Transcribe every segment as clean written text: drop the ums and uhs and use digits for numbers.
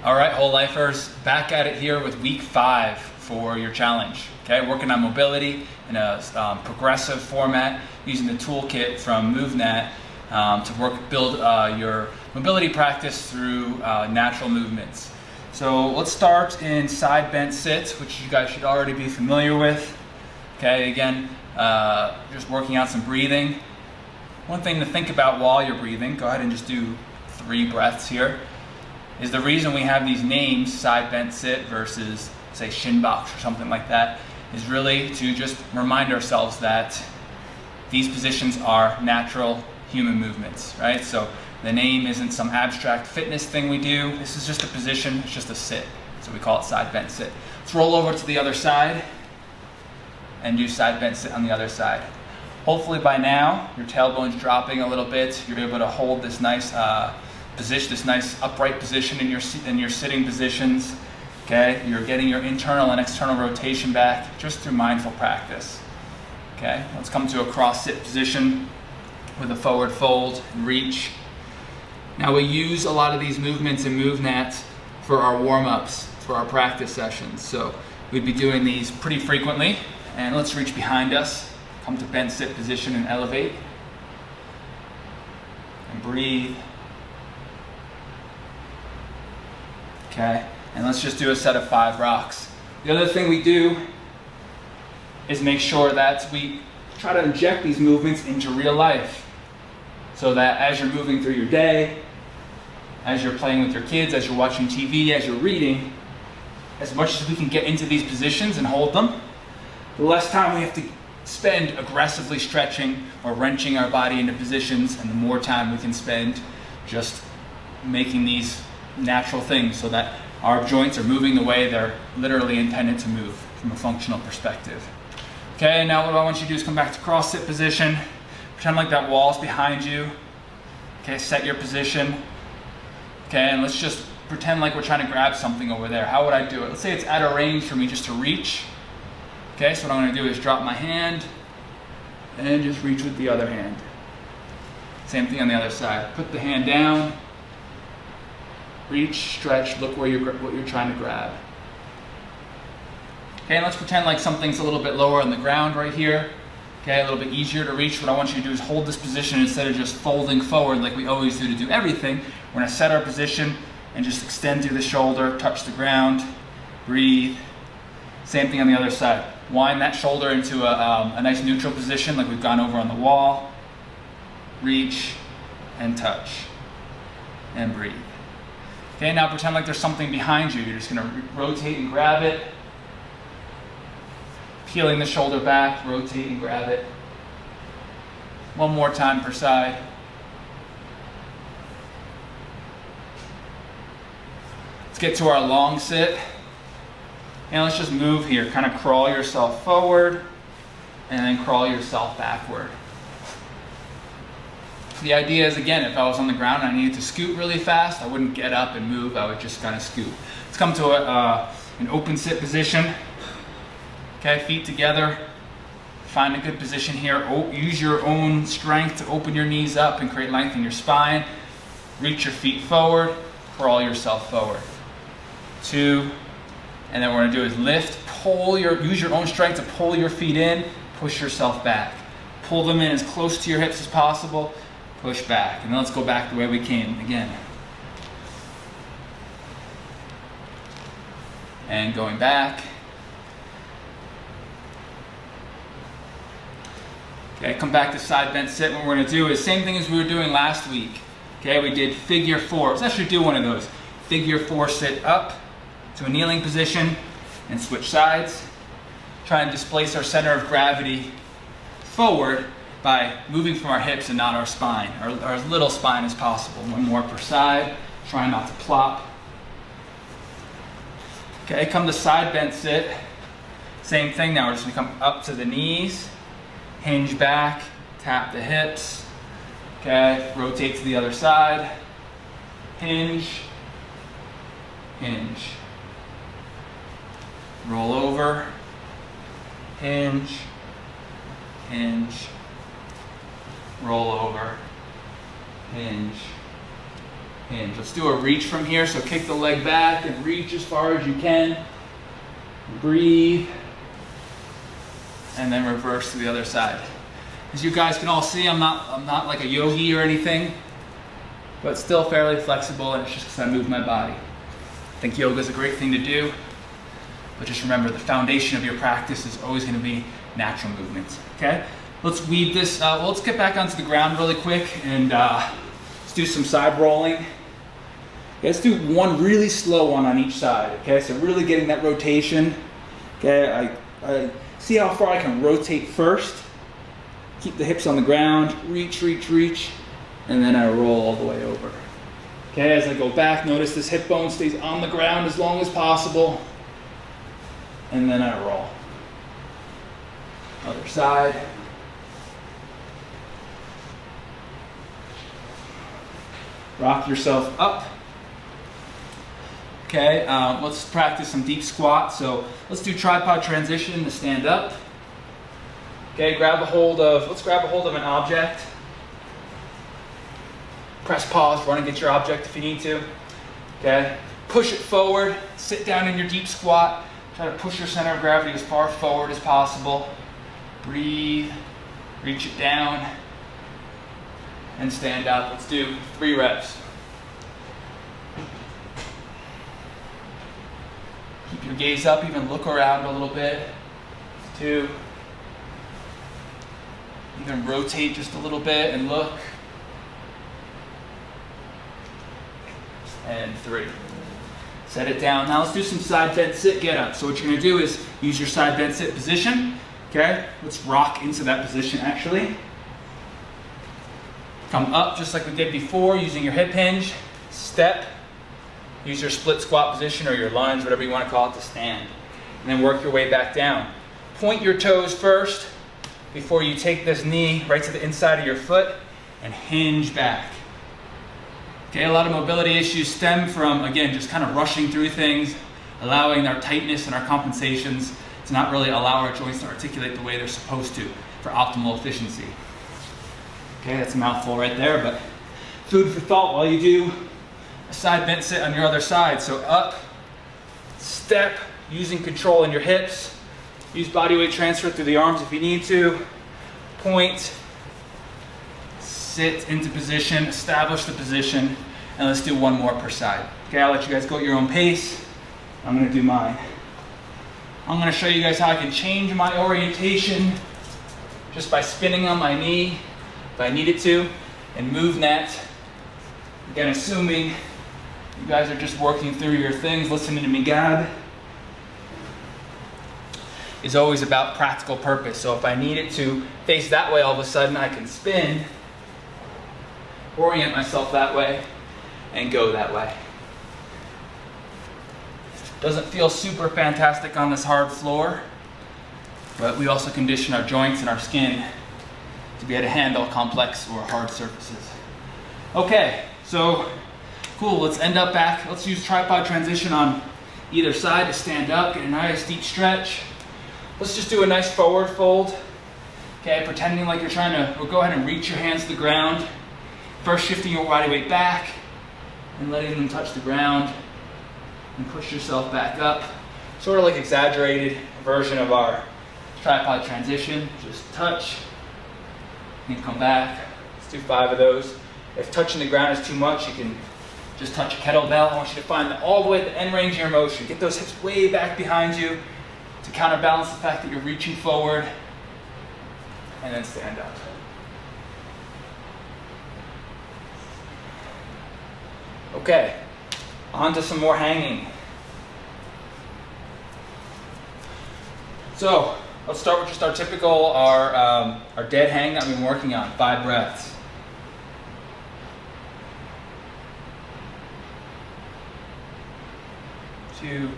All right, whole lifers, back at it here with week 5 for your challenge. Okay, working on mobility in a progressive format using the toolkit from MovNat to build your mobility practice through natural movements. So let's start in side bent sits, which you guys should already be familiar with. Okay, again, just working out some breathing. One thing to think about while you're breathing, go ahead and just do 3 breaths here, is the reason we have these names, side bent sit versus, say, shin box or something like that, is really to just remind ourselves that these positions are natural human movements, right? So the name isn't some abstract fitness thing we do. This is just a position, it's just a sit. So we call it side bent sit. Let's roll over to the other side and do side bent sit on the other side. Hopefully by now, your tailbone's dropping a little bit. You're able to hold this nice position, this nice upright position in your sitting positions. Okay, you're getting your internal and external rotation back just through mindful practice. Okay, let's come to a cross sit position with a forward fold and reach. Now we use a lot of these movements in MovNat for our warm-ups, for our practice sessions. So we'd be doing these pretty frequently. And let's reach behind us, come to bent sit position and elevate. And breathe. Okay, and let's just do a set of 5 rocks. The other thing we do is make sure that we try to inject these movements into real life, so that as you're moving through your day, as you're playing with your kids, as you're watching TV, as you're reading, as much as we can get into these positions and hold them, the less time we have to spend aggressively stretching or wrenching our body into positions, and the more time we can spend just making these natural things so that our joints are moving the way they're literally intended to move from a functional perspective. Okay, now what I want you to do is come back to cross sit position. Pretend like that wall's behind you. Okay, set your position. Okay, and let's just pretend like we're trying to grab something over there. How would I do it? Let's say it's at a range for me just to reach. Okay, so what I'm going to do is drop my hand and just reach with the other hand. Same thing on the other side. Put the hand down. Reach, stretch, look where what you're trying to grab. Okay, and let's pretend like something's a little bit lower on the ground right here. Okay, a little bit easier to reach. What I want you to do is hold this position instead of just folding forward like we always do to do everything. We're going to set our position and just extend through the shoulder, touch the ground, breathe. Same thing on the other side. Wind that shoulder into a nice neutral position like we've gone over on the wall. Reach and touch and breathe. Okay, now pretend like there's something behind you. You're just going to rotate and grab it. Peeling the shoulder back, rotate and grab it. One more time per side. Let's get to our long sit. And let's just move here. Kind of crawl yourself forward and then crawl yourself backward. The idea is, again, if I was on the ground and I needed to scoot really fast, I wouldn't get up and move, I would just kind of scoot. Let's come to an open sit position. Okay, feet together. Find a good position here. Use your own strength to open your knees up and create length in your spine. Reach your feet forward, crawl yourself forward. 2, and then what we're going to do is lift, use your own strength to pull your feet in, push yourself back. Pull them in as close to your hips as possible. Push back, and then let's go back the way we came again. And going back. Okay, come back to side bent sit. What we're going to do is same thing as we were doing last week. Okay, we did figure 4. Let's actually do one of those. Figure 4 sit up to a kneeling position and switch sides. Try and displace our center of gravity forward by moving from our hips and not our spine, or as little spine as possible. 1 more per side. Try not to plop. Okay, come to side bent sit. Same thing now. We're just going to come up to the knees, hinge back, tap the hips. Okay, rotate to the other side. Hinge, hinge. Roll over, hinge, hinge. Roll over, hinge, hinge. Let's do a reach from here. So kick the leg back and reach as far as you can. Breathe. And then reverse to the other side. As you guys can all see, I'm not like a yogi or anything, but still fairly flexible, and it's just because I move my body. I think yoga is a great thing to do, but just remember the foundation of your practice is always going to be natural movements. Okay, let's weave this. Well, let's get back onto the ground really quick and let's do some side rolling. Okay, let's do one really slow one on each side. Okay, so really getting that rotation. Okay, I see how far I can rotate first. Keep the hips on the ground, reach, reach, reach, and then I roll all the way over. Okay, as I go back, notice this hip bone stays on the ground as long as possible, and then I roll. Other side. Rock yourself up. Okay, let's practice some deep squats. So let's do tripod transition to stand up. Okay, let's grab a hold of an object. Press pause, run and get your object if you need to. Okay, push it forward, sit down in your deep squat. Try to push your center of gravity as far forward as possible. Breathe, reach it down, and stand up. Let's do 3 reps. Keep your gaze up, even look around a little bit. 2. Even rotate just a little bit and look. And 3. Set it down. Now let's do some side bend sit get up. So what you're going to do is use your side bend sit position. Okay, let's rock into that position actually. Come up just like we did before using your hip hinge. Step. Use your split squat position or your lunge, whatever you want to call it, to stand. And then work your way back down. Point your toes first before you take this knee right to the inside of your foot and hinge back. Okay, a lot of mobility issues stem from, again, just kind of rushing through things, allowing our tightness and our compensations to not really allow our joints to articulate the way they're supposed to for optimal efficiency. Okay, that's a mouthful right there, but food for thought while you do a side bent sit on your other side. So up, step, using control in your hips. Use body weight transfer through the arms if you need to. Point, sit into position, establish the position, and let's do 1 more per side. Okay, I'll let you guys go at your own pace. I'm going to do mine. I'm going to show you guys how I can change my orientation just by spinning on my knee if I needed to, and MovNat. Again, assuming you guys are just working through your things, listening to me gab, is always about practical purpose. So if I need it to face that way, all of a sudden I can spin, orient myself that way, and go that way. Doesn't feel super fantastic on this hard floor, but we also condition our joints and our skin to be able to handle complex or hard surfaces. Okay, so cool, let's end up back. Let's use tripod transition on either side to stand up, get a nice deep stretch. Let's just do a nice forward fold. Okay, pretending like you're trying to, go ahead and reach your hands to the ground. First shifting your body weight back and letting them touch the ground, and push yourself back up. Sort of like exaggerated version of our tripod transition. Just touch and come back. Let's do 5 of those. If touching the ground is too much, you can just touch a kettlebell. I want you to find all the way at the end range of your motion. Get those hips way back behind you to counterbalance the fact that you're reaching forward, and then stand up. Okay, on to some more hanging. So let's start with just our typical, our dead hang that we've been working on, 5 breaths. 2,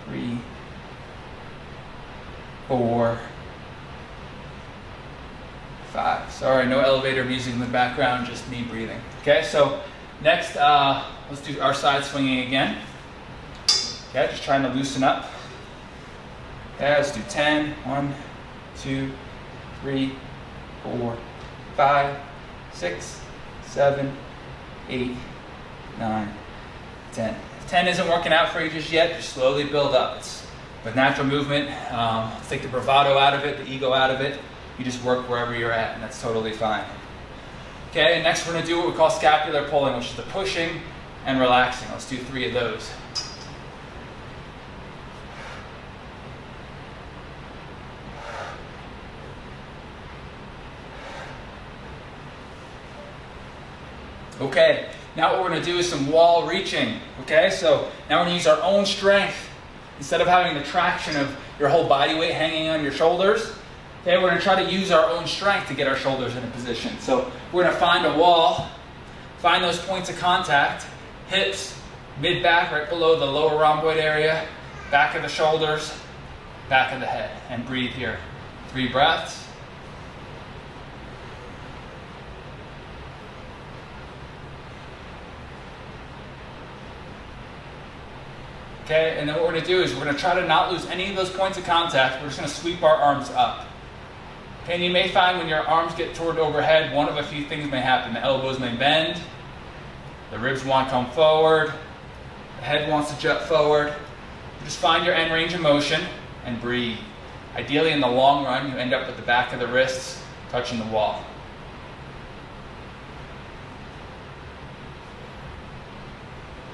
3, 4, 5. Sorry, no elevator music in the background, just me breathing. Okay, so next, let's do our side swinging again. Okay, just trying to loosen up. Okay, let's do 10. 1, 2, 3, 4, 5, 6, 7, 8, 9, 10. If 10 isn't working out for you just yet, just slowly build up. It's with natural movement, take the bravado out of it, the ego out of it. You just work wherever you're at, and that's totally fine. Okay, and next we're going to do what we call scapular pulling, which is the pushing and relaxing. Let's do 3 of those. Okay, now what we're going to do is some wall reaching. Okay, so now we're going to use our own strength. Instead of having the traction of your whole body weight hanging on your shoulders, okay, we're going to try to use our own strength to get our shoulders in a position. So we're going to find a wall, find those points of contact, hips, mid-back, right below the lower rhomboid area, back of the shoulders, back of the head, and breathe here. 3 breaths. Okay, and then what we're going to do is we're going to try to not lose any of those points of contact. We're just going to sweep our arms up. Okay, and you may find when your arms get toward overhead, one of a few things may happen. The elbows may bend, the ribs want to come forward, the head wants to jut forward. Just find your end range of motion and breathe. Ideally, in the long run, you end up with the back of the wrists touching the wall.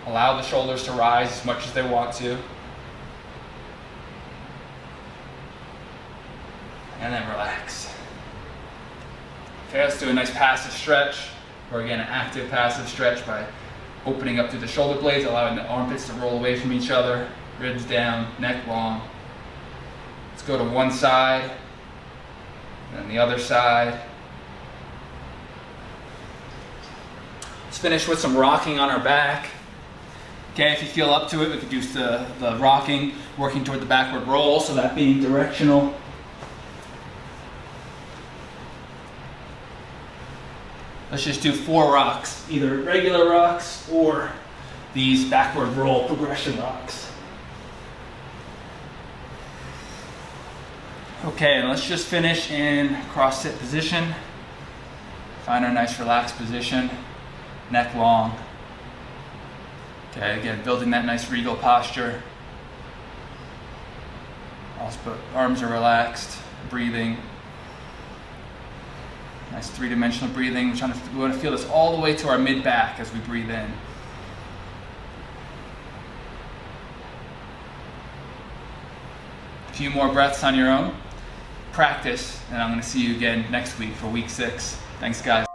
Allow the shoulders to rise as much as they want to. And then relax. Okay, let's do a nice passive stretch, or again, an active passive stretch by opening up through the shoulder blades, allowing the armpits to roll away from each other, ribs down, neck long. Let's go to one side, and then the other side. Let's finish with some rocking on our back. Okay, if you feel up to it, we could do the rocking, working toward the backward roll, so that being directional. Let's just do 4 rocks, either regular rocks or these backward roll progression rocks. Okay, and let's just finish in cross sit position. Find our nice relaxed position, neck long. Okay, again, building that nice regal posture. Also, arms are relaxed, breathing. Nice 3-dimensional breathing. We want to feel this all the way to our mid-back as we breathe in. A few more breaths on your own. Practice, and I'm going to see you again next week for week 6. Thanks, guys.